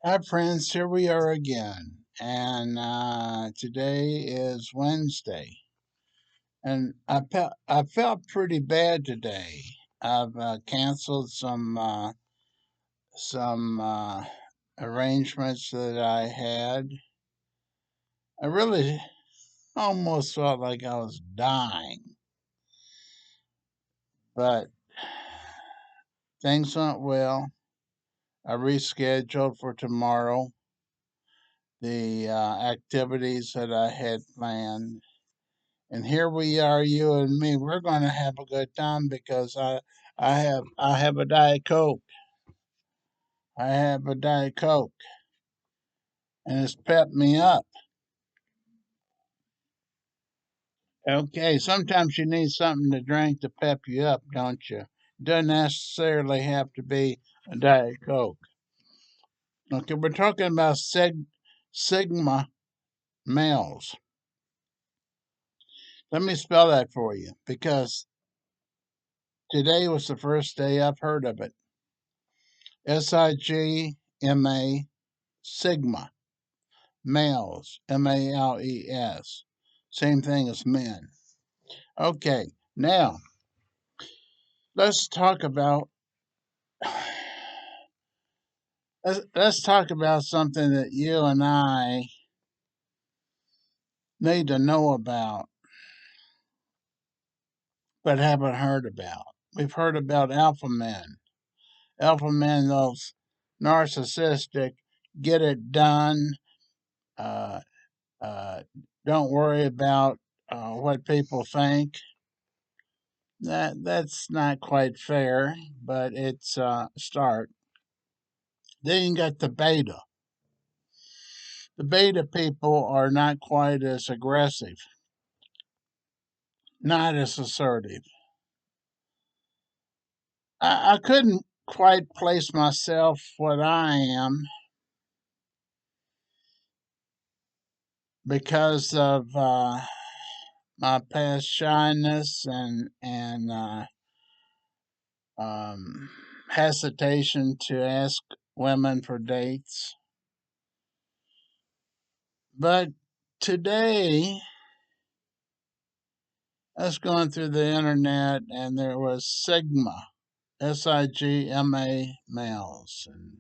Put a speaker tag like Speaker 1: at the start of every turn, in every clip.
Speaker 1: Hi, friends. Here we are again. And today is Wednesday. And I felt pretty bad today. I've canceled some arrangements that I had. I really almost felt like I was dying. But things went well. I rescheduled for tomorrow the activities that I had planned. And here we are, you and me. We're going to have a good time because I have a Diet Coke. I have a Diet Coke, and it's pepped me up. Okay, sometimes you need something to drink to pep you up, don't you? Doesn't necessarily have to be a Diet Coke. Okay, we're talking about Sigma males. Let me spell that for you because today was the first day I've heard of it. Sigma, Sigma. Males, males. Same thing as men. Okay, now let's talk about let's talk about something that you and I need to know about but haven't heard about. We've heard about alpha men. Alpha men, those narcissistic, get it done. Uh, uh, don't worry about what people think. That's not quite fair, but it's a start. Then you got the beta. The beta people are not quite as aggressive, not as assertive. I couldn't quite place myself what I am because of my past shyness and hesitation to ask women for dates. But today, I was going through the internet and there was Sigma, Sigma males. And,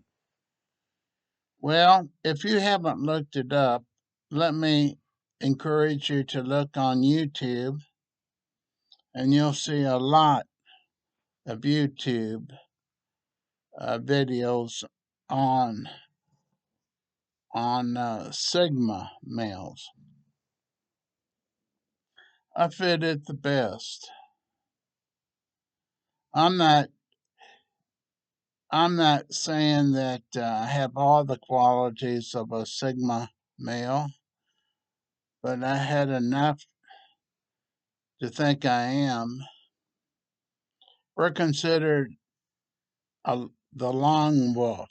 Speaker 1: well, if you haven't looked it up, let me encourage you to look on YouTube and you'll see a lot of YouTube videos on Sigma males. I fit it the best. I'm not I'm not saying that I have all the qualities of a Sigma male, but I had enough to think I am. We're considered the lone wolf.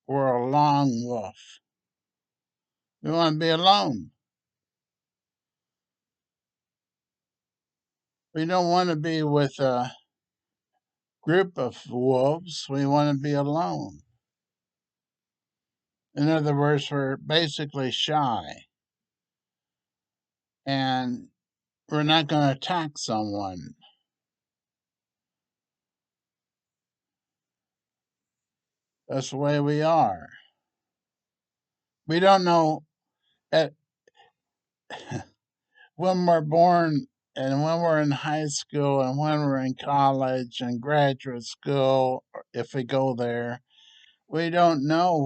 Speaker 1: We're a lone wolf. We want to be alone. We don't want to be with a group of wolves. We want to be alone. In other words, we're basically shy and we're not going to attack someone. That's the way we are. We don't know at when we're born and when we're in high school and when we're in college and graduate school, if we go there, we don't know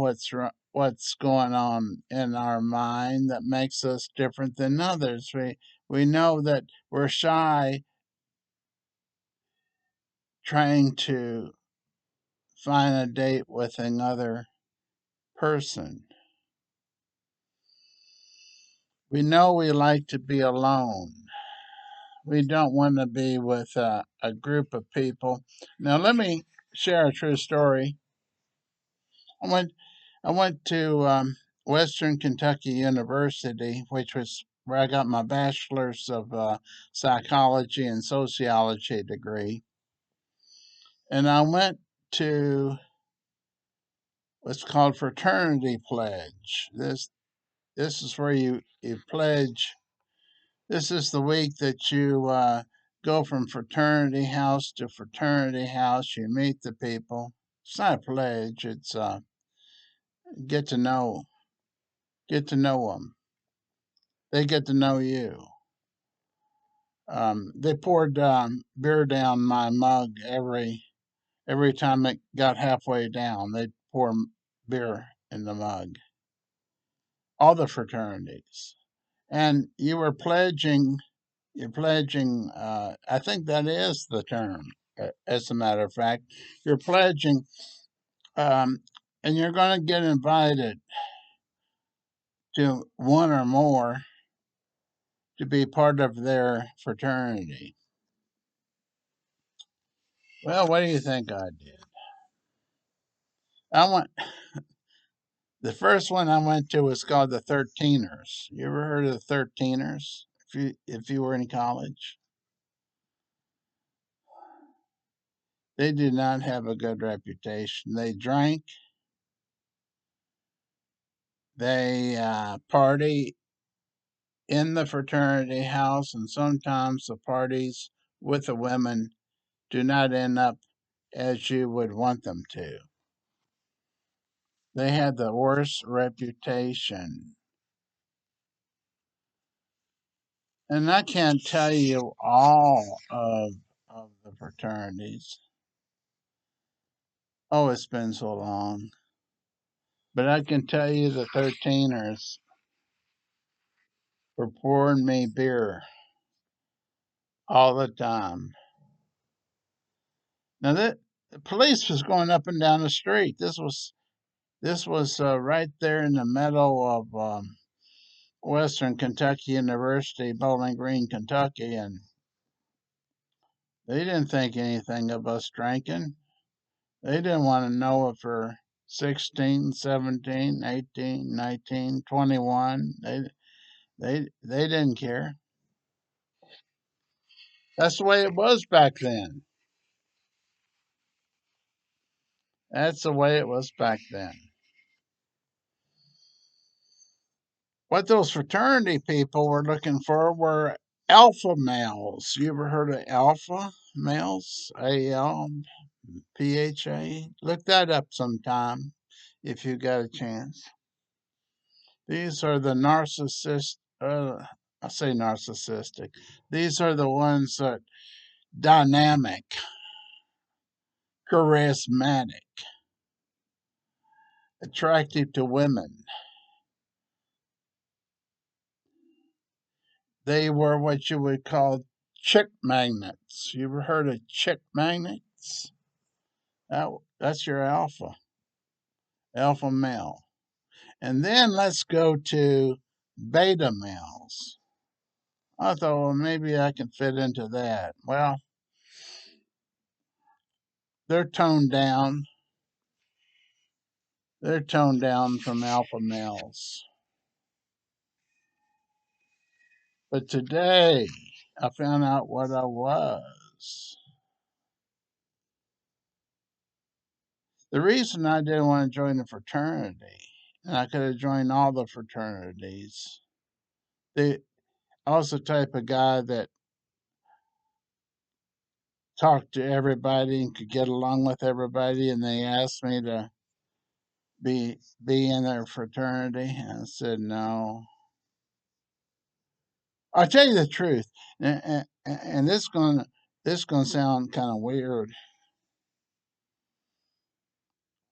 Speaker 1: what's going on in our mind that makes us different than others. We know that we're shy trying to find a date with another person. We know we like to be alone. We don't want to be with a group of people. Now, let me share a true story. I went, I went to Western Kentucky University, which was where I got my bachelor's of psychology and sociology degree. And I went to what's called fraternity pledge. This is where you pledge. This is the week that you go from fraternity house to fraternity house. You meet the people. It's not a pledge. It's get to know them. They get to know you. They poured beer down my mug every time it got halfway down. They'd pour beer in the mug. All the fraternities, and you're pledging. I think that is the term. As a matter of fact, you're pledging, um, and you're going to get invited to one or more to be part of their fraternity. Well, what do you think I did? I went. The first one I went to was called the Thirteeners. You ever heard of the Thirteeners? If you were in college, they did not have a good reputation. They drank, they party in the fraternity house, and sometimes the parties with the women do not end up as you would want them to. They had the worst reputation. And I can't tell you all of the fraternities. Oh, it's been so long. But I can tell you the 13ers were pouring me beer all the time. Now the police was going up and down the street. This was right there in the middle of Western Kentucky University, Bowling Green, Kentucky, and they didn't think anything of us drinking. They didn't want to know if we're 16, 17, 18, 19, 21. They didn't care. That's the way it was back then. That's the way it was back then. What those fraternity people were looking for were alpha males. You ever heard of alpha males? ALPHA? Look that up sometime if you got a chance. These are the I say narcissistic. These are the ones that dynamic, charismatic, attractive to women. They were what you would call chick magnets. You ever heard of chick magnets? That's your alpha male. And then let's go to beta males. I thought, well, maybe I can fit into that. Well, they're toned down. They're toned down from alpha males. But today, I found out what I was. The reason I didn't want to join a fraternity, and I could have joined all the fraternities, I was the type of guy that talked to everybody and could get along with everybody, and they asked me to be in their fraternity, and I said no. I'll tell you the truth, and this gonna sound kind of weird.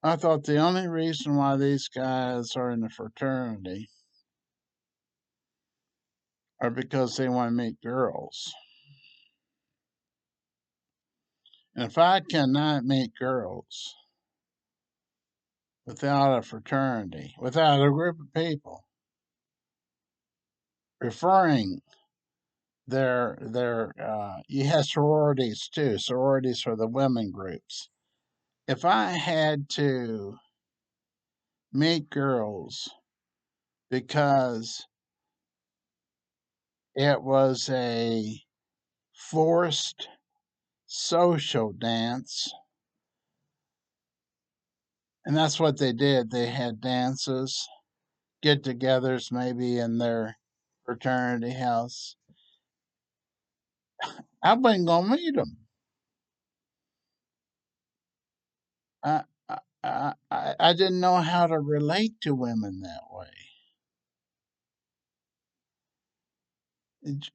Speaker 1: I thought the only reason why these guys are in the fraternity are because they want to meet girls. And if I cannot meet girls without a fraternity, without a group of people referring you have sororities too. Sororities are the women groups. If I had to meet girls because it was a forced social dance And that's what they did. They had dances, get togethers, maybe in their fraternity house. I wasn't going to meet them. I, I didn't know how to relate to women that way.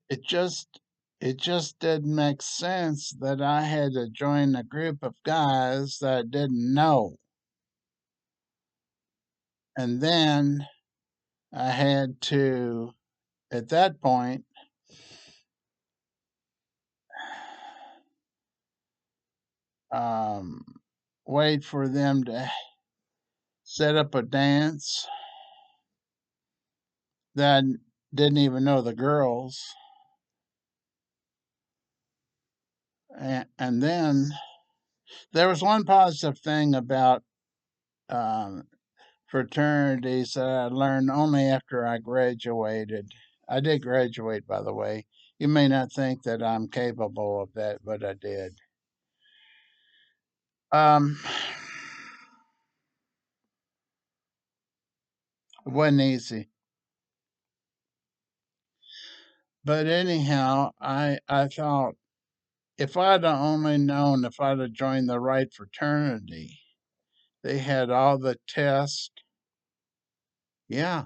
Speaker 1: It just didn't make sense that I had to join a group of guys that I didn't know. And then I had to, at that point, um, wait for them to set up a dance that I didn't even know the girls. And then there was one positive thing about um, fraternities that I learned only after I graduated. I did graduate, by the way. You may not think that I'm capable of that, but I did. Um, it wasn't easy. But anyhow, I thought if I'd have only known, if I'd have joined the right fraternity, they had all the tests. Yeah,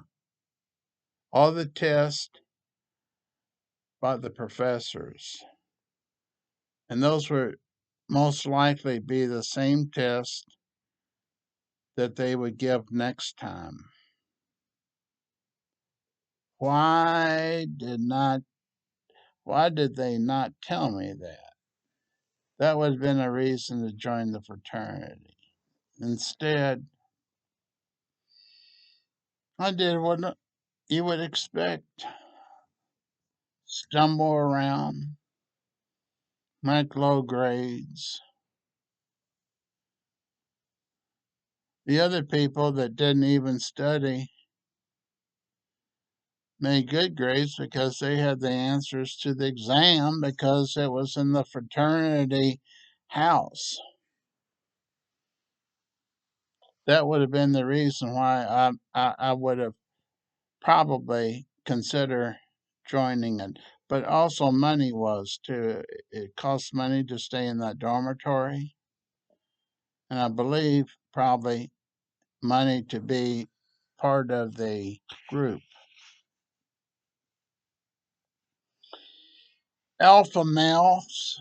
Speaker 1: all the tests by the professors. And those would most likely be the same tests that they would give next time. Why did not why did they not tell me that? That would have been a reason to join the fraternity. Instead, I did what you would expect. Stumble around, make low grades. The other people that didn't even study made good grades because they had the answers to the exam because it was in the fraternity house. That would have been the reason why I would have probably consider joining it. But also money was too. It costs money to stay in that dormitory, and I believe probably money to be part of the group. Alpha males,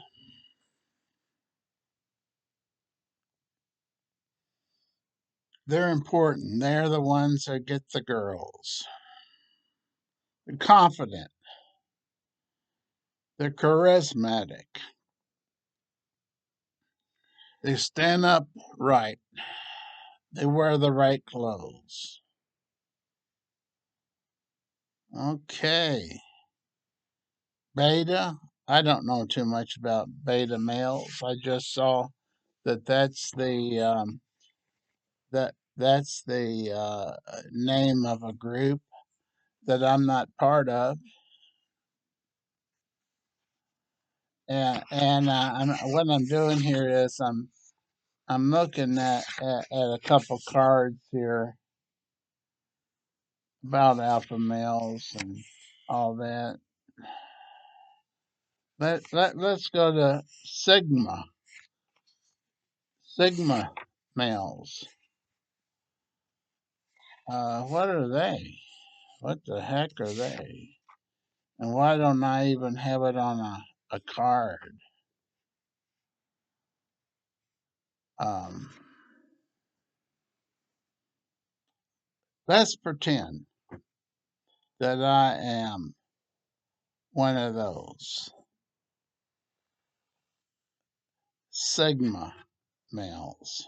Speaker 1: they're important. They're the ones that get the girls. They're confident. They're charismatic. They stand up right. They wear the right clothes. Okay. Beta. I don't know too much about beta males. I just saw that that's the name of a group that I'm not part of, what I'm doing here is I'm looking at a couple cards here about alpha males and all that. Let's go to Sigma males. What are they? What the heck are they? And why don't I even have it on a card? Um, let's pretend that I am one of those Sigma males.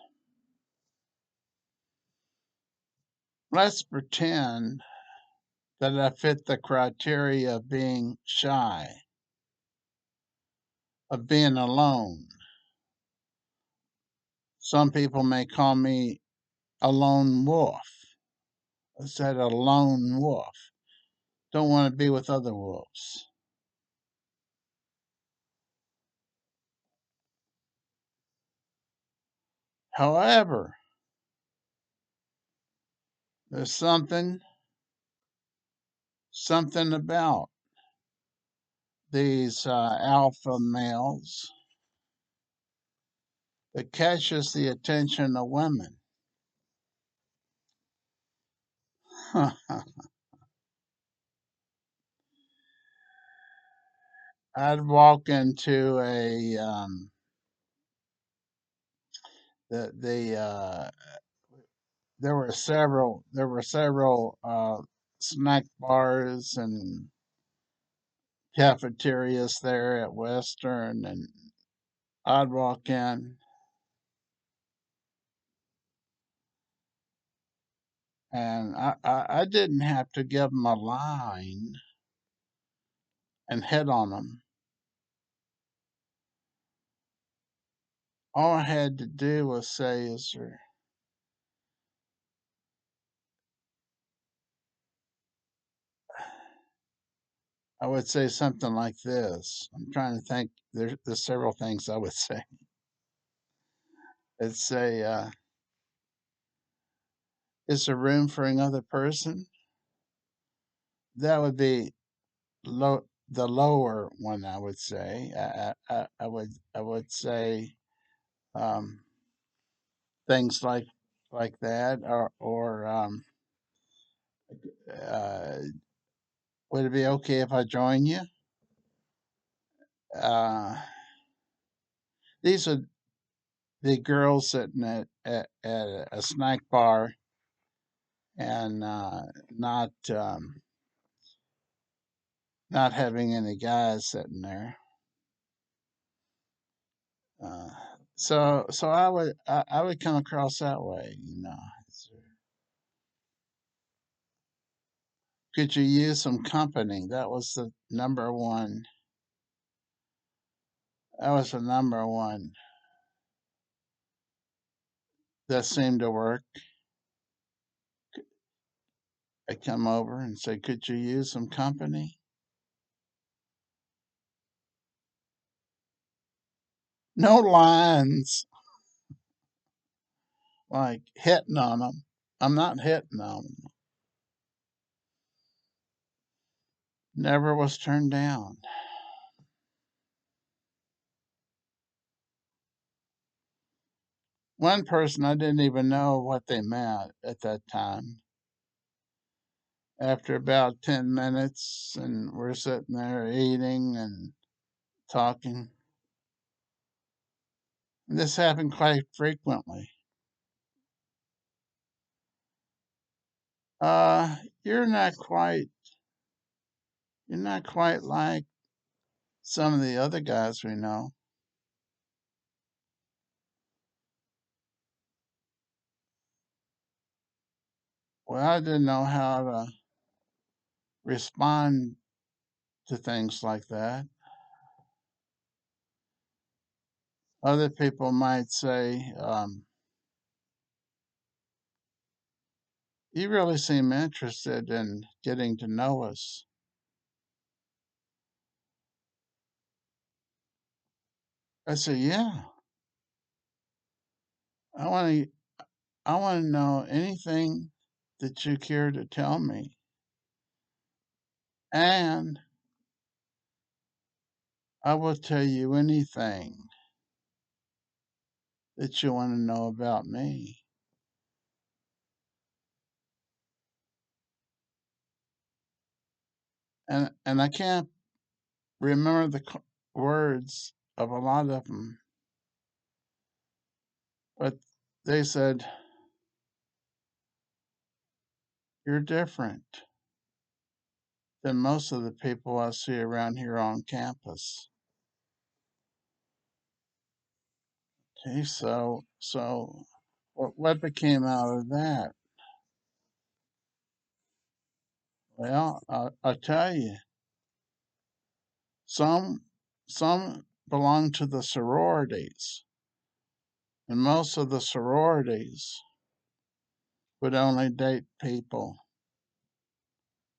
Speaker 1: Let's pretend that I fit the criteria of being shy, of being alone. Some people may call me a lone wolf. I said a lone wolf. Don't want to be with other wolves. However, There's something about these alpha males that catches the attention of women. I'd walk into a the there were several snack bars and cafeterias there at Western, and I'd walk in and I didn't have to give them a line and hit on them. All I had to do was say, "Is there?" I would say something like this. I'm trying to think. There's several things I would say. I'd say, "Is there room for another person?" That would be the lower one. I would say. I would say um, things like that, or uh, would it be okay if I join you? Uh, these are the girls sitting at a snack bar and not having any guys sitting there. Uh, so I would come across that way. Could you use some company? That was the number one. That was the number one that seemed to work. I come over and say, "Could you use some company?" No lines like hitting on them. I'm not hitting on them. Never was turned down. One person I didn't even know what they meant at that time. After about 10 minutes, and we're sitting there eating and talking. And this happened quite frequently. Uh, you're not quite, you're not quite like some of the other guys we know. Well, I didn't know how to respond to things like that. Other people might say, "You really seem interested in getting to know us." I say, "Yeah, I want to. I want to know anything that you care to tell me, and I will tell you anything that you want to know about me." And I can't remember the words of a lot of them, but they said, "You're different than most of the people I see around here on campus." Okay, so what became out of that? Well, I'll tell you, some some belong to the sororities, and most of the sororities would only date people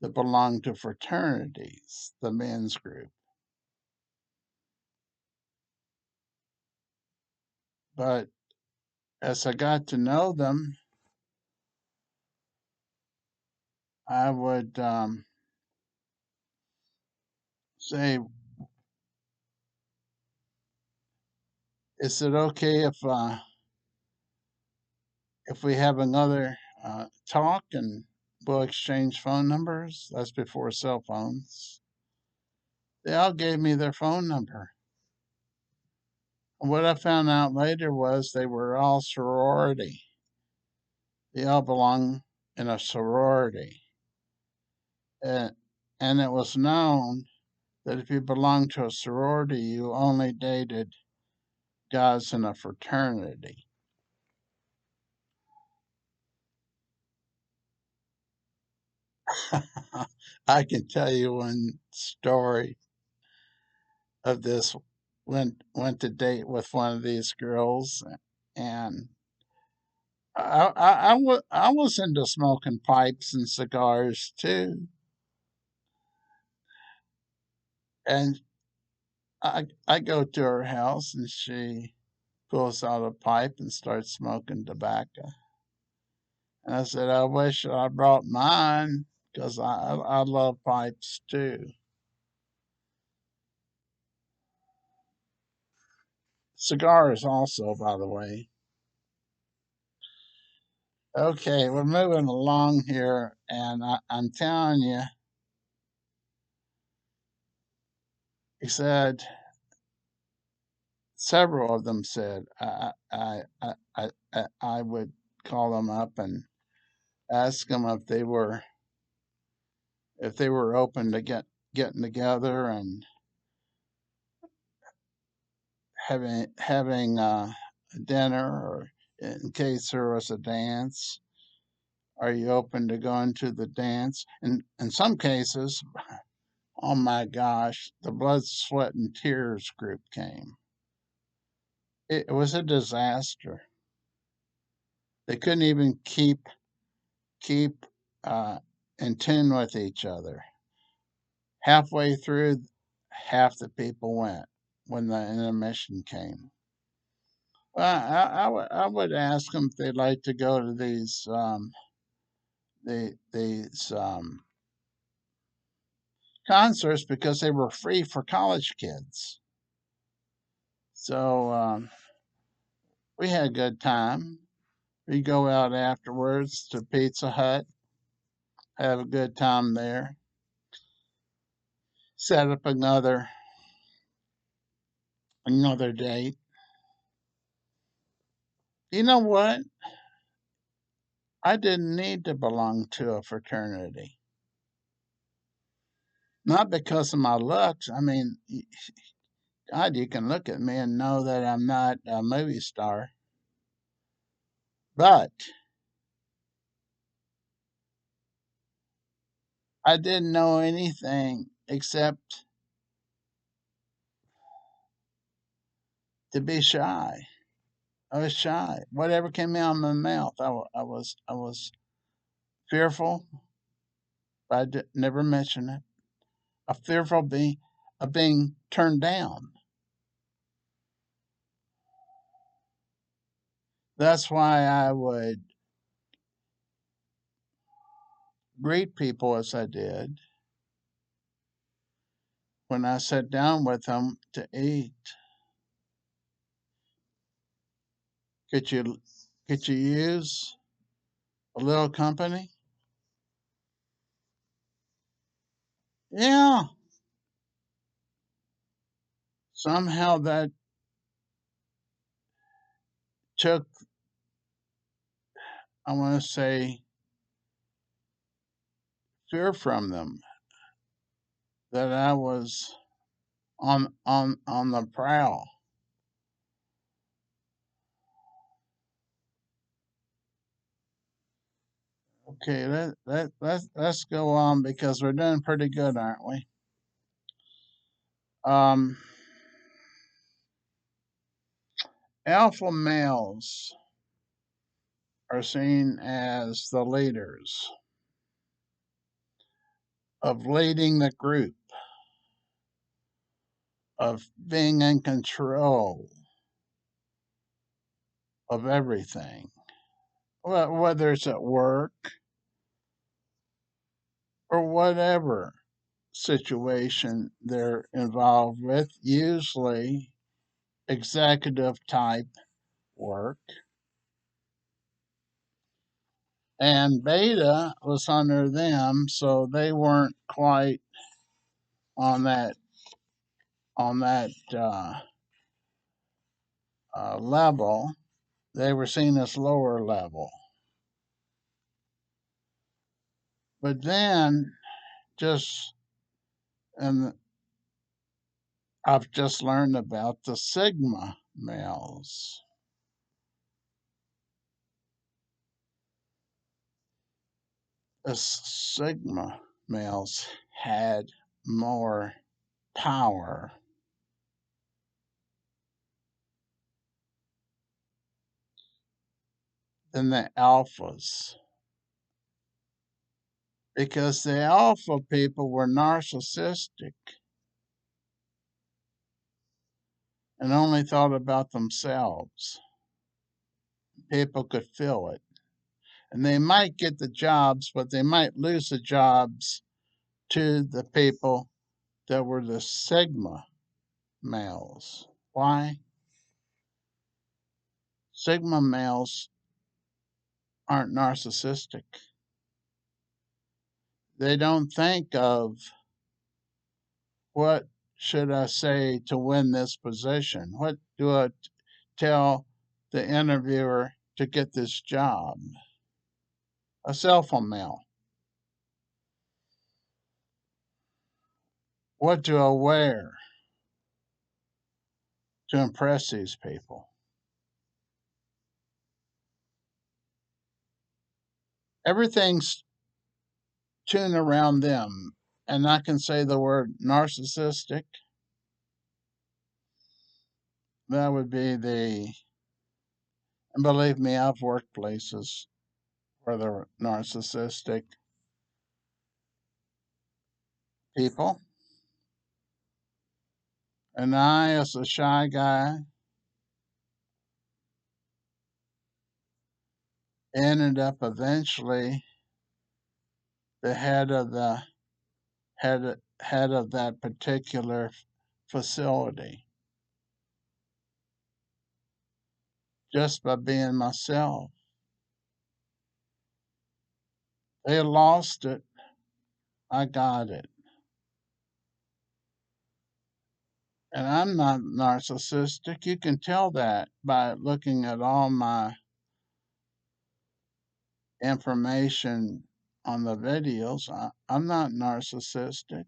Speaker 1: that belong to fraternities, the men's group. But as I got to know them, I would say, is it okay if we have another talk and we'll exchange phone numbers? That's before cell phones. They all gave me their phone number. And what I found out later was they were all sorority. They all belong in a sorority. And, and it was known that if you belonged to a sorority, you only dated guys in a fraternity. I can tell you one story of this. Went to date with one of these girls, and I was into smoking pipes and cigars too, and I go to her house and she pulls out a pipe and starts smoking tobacco. And I said, I wish I brought mine because I love pipes too. Cigars also, by the way. Okay, we're moving along here, and I'm telling you, he said, several of them said, I would call them up and ask them if they were open to getting together and having dinner, or in case there was a dance. Are you open to going to the dance? And in some cases, oh my gosh, the blood, sweat, and tears group came. It was a disaster. They couldn't even keep uh, in tune with each other. Halfway through, half the people went when the intermission came. Well, I would ask them if they'd like to go to these concerts because they were free for college kids. So we had a good time. We go out afterwards to Pizza Hut, have a good time there, set up another date. You know what? I didn't need to belong to a fraternity. Not because of my looks. I mean, God, you can look at me and know that I'm not a movie star. But I didn't know anything except to be shy. I was shy. Whatever came out of my mouth, I was fearful. But never mention it. A fearful of being turned down. That's why I would greet people as I did when I sat down with them to eat. Could you could you use a little company? Yeah. Somehow that took, I want to say, fear from them that I was on the prowl. Okay, let's go on because we're doing pretty good, aren't we? Um, Alpha males are seen as the leaders of leading the group, of being in control of everything. Well, whether it's at work, or whatever situation they're involved with, usually executive type work. And beta was under them, so they weren't quite on that level. They were seen as lower level. But then, just and I've just learned about the Sigma males. The Sigma males had more power than the alphas because the alpha people were narcissistic and only thought about themselves. People could feel it. And they might get the jobs, but they might lose the jobs to the people that were the Sigma males. Why? Sigma males aren't narcissistic. They don't think of what should I say to win this position? What do I tell the interviewer to get this job? A cell phone male. What do I wear to impress these people? Everything's tuned around them. And I can say the word narcissistic. That would be and believe me, I've worked places where they're narcissistic people. And I, as a shy guy, ended up eventually the head of that particular facility just by being myself. They lost it. I got it. And I'm not narcissistic. You can tell that by looking at all my information on the videos. I'm not narcissistic.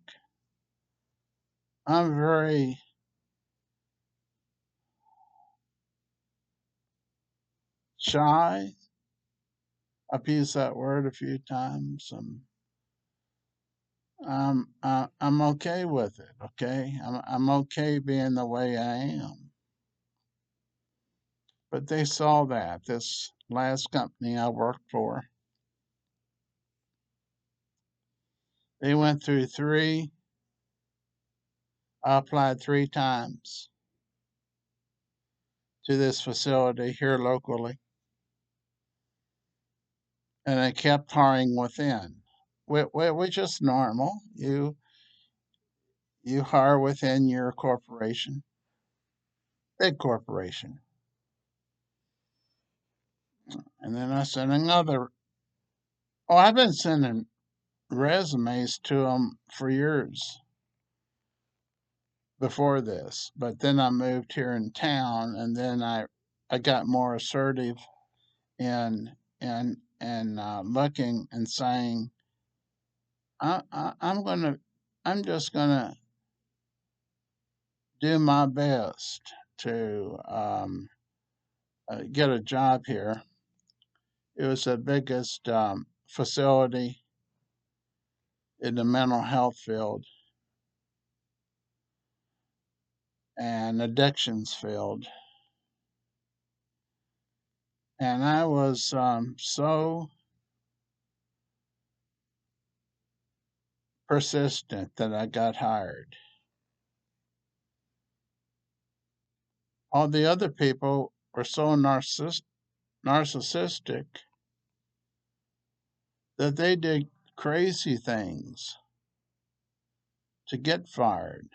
Speaker 1: I'm very shy. I've used that word a few times. I'm okay with it. Okay, I'm okay being the way I am. But they saw that this last company I worked for, they went through three. I applied three times to this facility here locally, and they kept hiring within, which is normal. You hire within your corporation, big corporation, and then I sent another. Oh, I've been sending resumes to them for years before this, but then I moved here in town, and then I got more assertive in looking and saying I'm just gonna do my best to get a job here. It was the biggest facility in the mental health field and addictions field. And I was so persistent that I got hired. All the other people were so narcissistic that they did crazy things to get fired.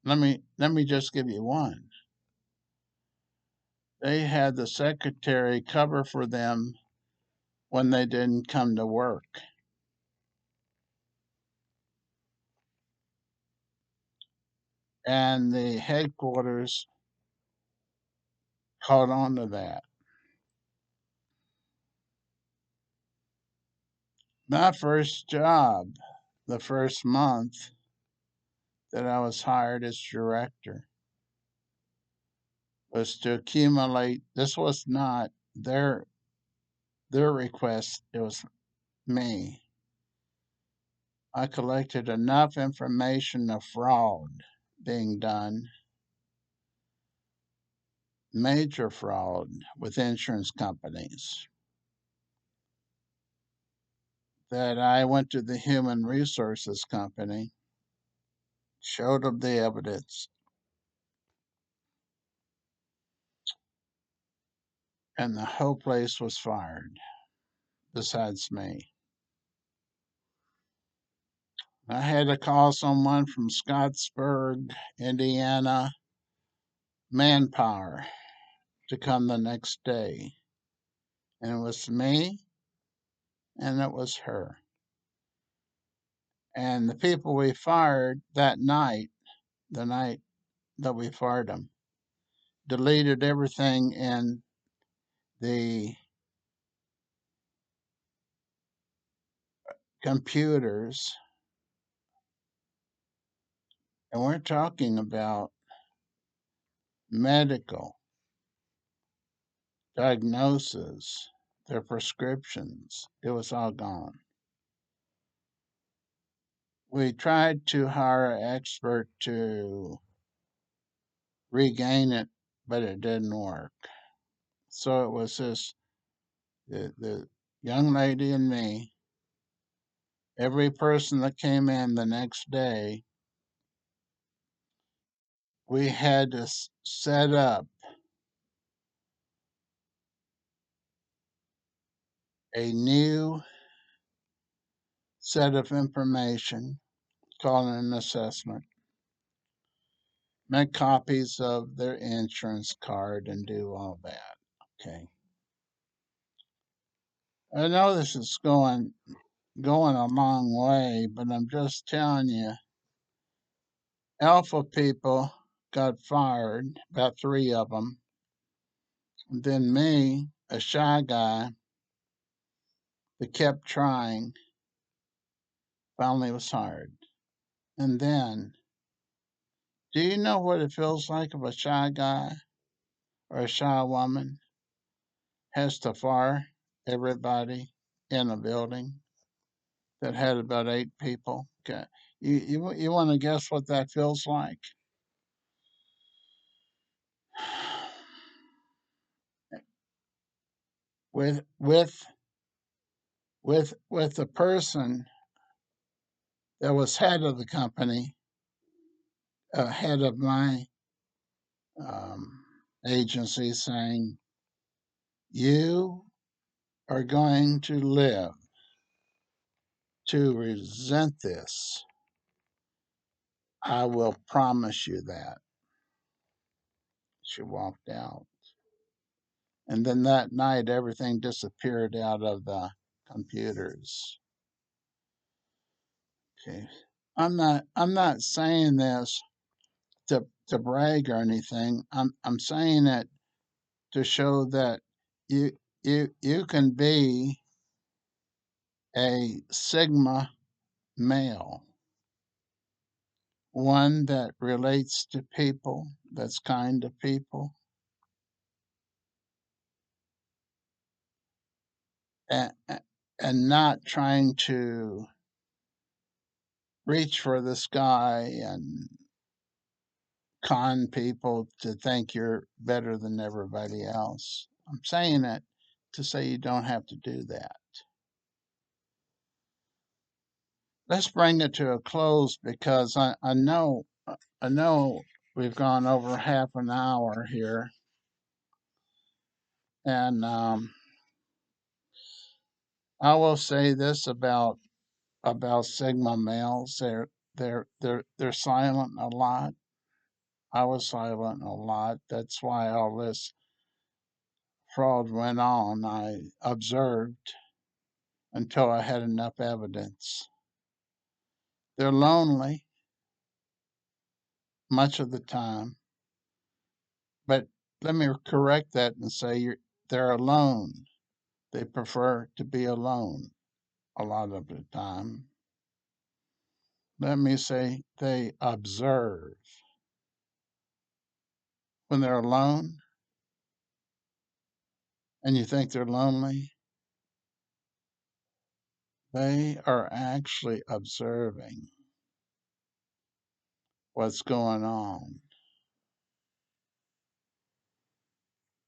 Speaker 1: Let me just give you one. They had the secretary cover for them when they didn't come to work. And the headquarters caught on to that. My first job, the first month that I was hired as director, was to accumulate. This was not their request, it was me. I collected enough information of fraud being done, major fraud with insurance companies, that I went to the human resources company, showed them the evidence, and the whole place was fired, besides me. I had to call someone from Scottsburg, Indiana, manpower, to come the next day. And it was me and it was her. And the people we fired that night, the night that we fired them, deleted everything in the computers. And we're talking about medical diagnosis, their prescriptions. It was all gone. We tried to hire an expert to regain it, but it didn't work. So it was the young lady and me. Every person that came in the next day, we had to set up a new set of information called an assessment, make copies of their insurance card, and do all that. Okay. I know this is going a long way, but I'm just telling you, alpha people got fired, about three of them. And then me, a shy guy that kept trying, finally was hired. And then, do you know what it feels like if a shy guy or a shy woman has to fire everybody in a building that had about eight people? Okay. You want to guess what that feels like? With with with the person that was head of the company, head of my um, agency, saying, "You are going to live to resent this. I will promise you that." She walked out. And then that night, everything disappeared out of the computers. Okay. I'm not saying this to brag or anything. I'm saying it to show that you can be a Sigma male, one that relates to people, that's kind to people, and, and not trying to reach for the sky and con people to think you're better than everybody else. I'm saying it to say you don't have to do that. Let's bring it to a close because I know we've gone over half an hour here, and I will say this about about Sigma males. They're silent a lot. I was silent a lot. That's why all this fraud went on. I observed until I had enough evidence. They're lonely much of the time, but let me correct that and say they're alone. They prefer to be alone a lot of the time. Let me say they observe. When they're alone and you think they're lonely, they are actually observing what's going on.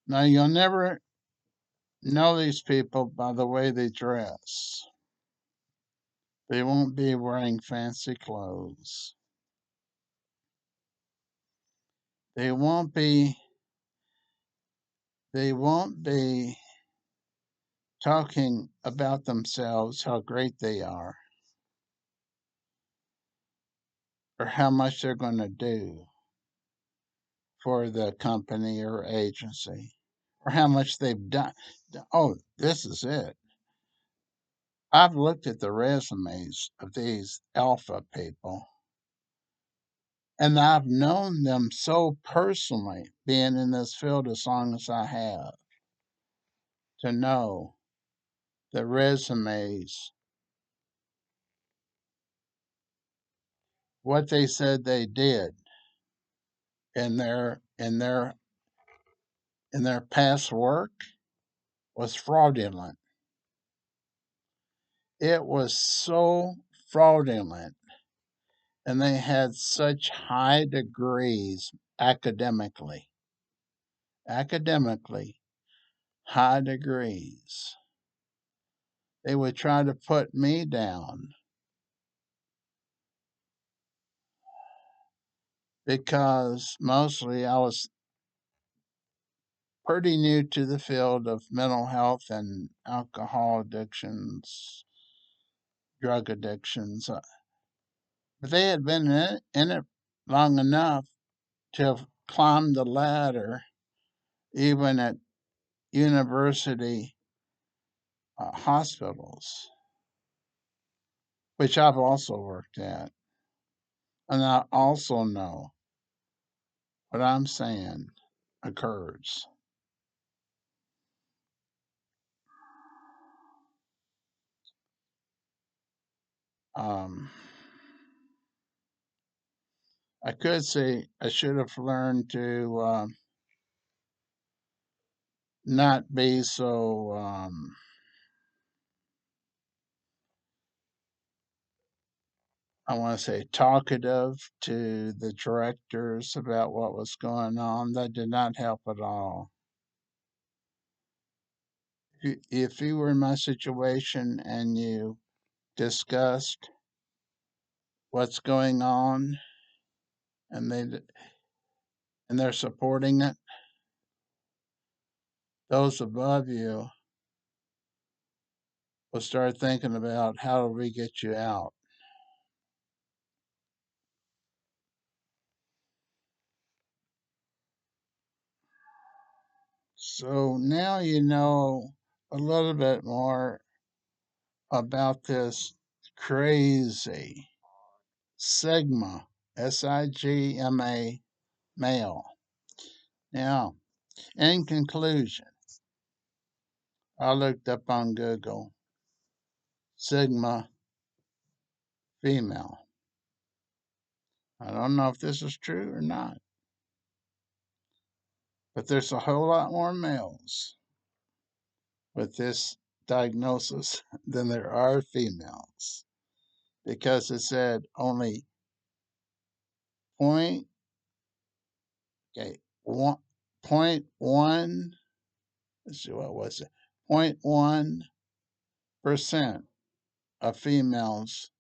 Speaker 1: Now, you'll never know these people by the way they dress. They won't be wearing fancy clothes. They won't be they won't be talking about themselves, how great they are, or how much they're going to do for the company or agency, or how much they've done. Oh, this is it. I've looked at the resumes of these alpha people, and I've known them so personally, being in this field as long as I have, to know the resumes, what they said they did in their past work was fraudulent. It was so fraudulent, and they had such high degrees academically. Academically, high degrees. They would try to put me down because mostly I was pretty new to the field of mental health and alcohol addictions, drug addictions. But they had been in it long enough to have climbed the ladder, even at university hospitals, which I've also worked at. And I also know what I'm saying occurs. Um, I could say I should have learned to not be so, I want to say, talkative to the directors about what was going on. That did not help at all. If you were in my situation and you discussed what's going on and they're supporting it, those above you will start thinking about how do we get you out. So now you know a little bit more about this crazy Sigma, Sigma male. Now, in conclusion, I looked up on Google Sigma female. I don't know if this is true or not, but there's a whole lot more males with this diagnosis than there are females because it said only point okay one point one, let's see, what was it, 0.1% of females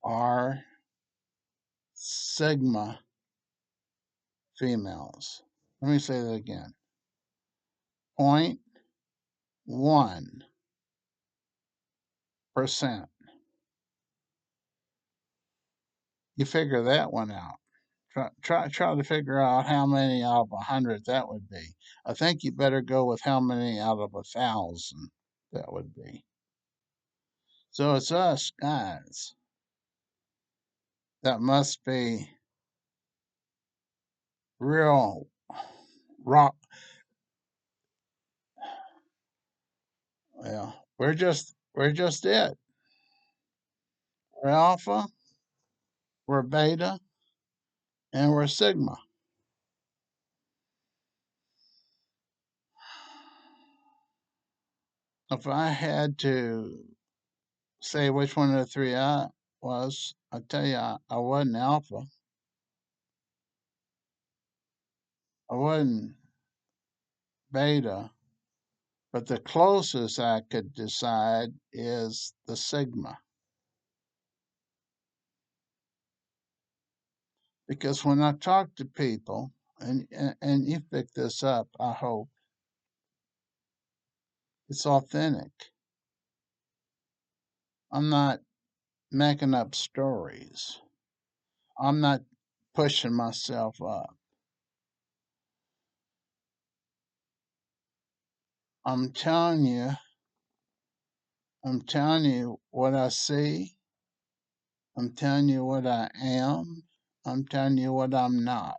Speaker 1: are Sigma females. Let me say that again. 0.1% You figure that one out. Try to figure out how many out of 100 that would be. I think you better go with how many out of 1,000 that would be. So it's us guys that must be real rock. Well, we're just it. We're alpha, we're beta, and we're sigma. If I had to say which one of the three I was, I tell you, I wasn't alpha. I wasn't beta, but the closest I could decide is the sigma. Because when I talk to people, and you pick this up, I hope it's authentic. I'm not making up stories. I'm not pushing myself up. I'm telling you, I'm telling you what I see. I'm telling you what I am. I'm telling you what I'm not.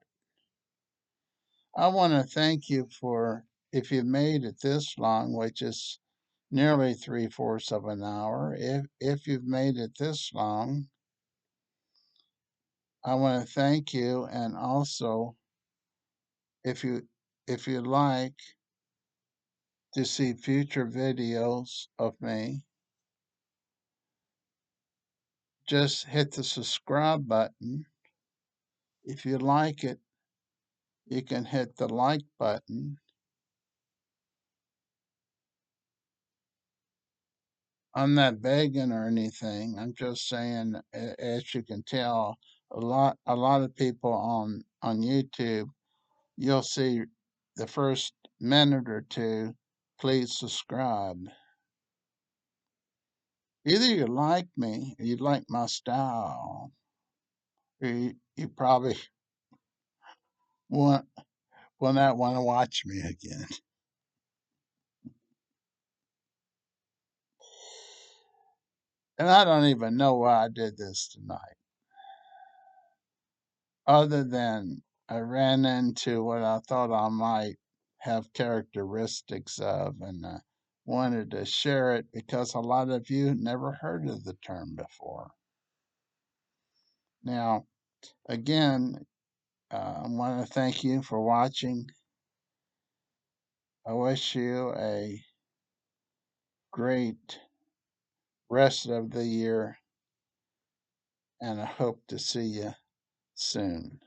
Speaker 1: I want to thank you for if you made it this long, which is nearly 3/4 of an hour. If you've made it this long, I want to thank you, and also if you like to see future videos of me, just hit the subscribe button. If you like it, you can hit the like button. I'm not begging or anything. I'm just saying, as you can tell, a lot of people on YouTube, you'll see the first minute or two. Please subscribe. Either you like me, or you like my style, or you probably want will not want to watch me again. And I don't even know why I did this tonight, other than I ran into what I thought I might have characteristics of, and wanted to share it because a lot of you never heard of the term before. Now, again, I want to thank you for watching. I wish you a great rest of the year, and I hope to see you soon.